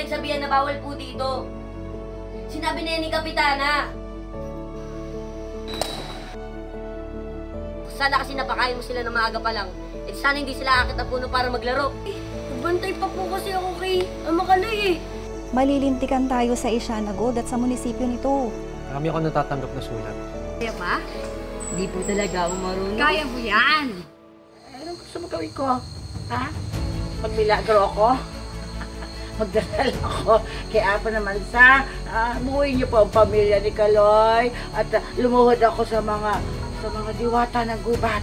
pinagsabihan na bawal po dito. Sinabi na yan ni Kapitana. Sana kasi napakain mo sila ng maaga pa lang. Eh sana hindi sila akit ang puno para maglaro. Nagbantay pa po kasi ako kay Amakalay eh. Malilintikan tayo sa Isyanagod at sa munisipyo nito. Marami ako natatanggap na sulat. Kaya ma? Hindi po talaga ako marunong. Kaya mo yan! Anong gusto mo gawin ko? Ha? Magmilagro ako? Magdasal ako kay Apo naman sa buuin niyo po ang pamilya ni Kaloy at lumuhod ako sa mga diwata ng gubat.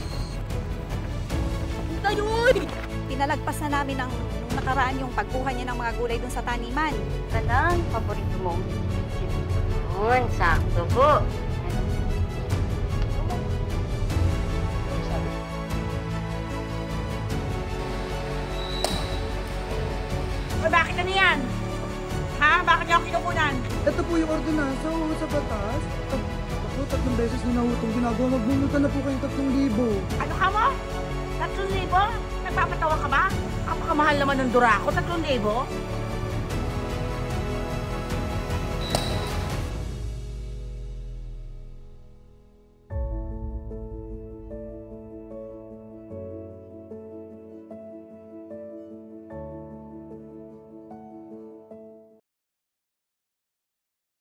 Tayoy! Pinalagpas na namin nung nakaraan yung pagkuha niya ng mga gulay dun sa taniman. Talang, paborito mo. Yun, sakto po. Bakit ano yan? Ha? Bakit niyo ako kinukunan? Ito po yung ordonansa sa batas. Ako, 3 beses na nahutong ginagawa. Magbulutan na po kayong 3,000. Ano ka mo? 3,000? Nagpapatawa ka ba? Kapakamahal naman ng dura ko, 3,000?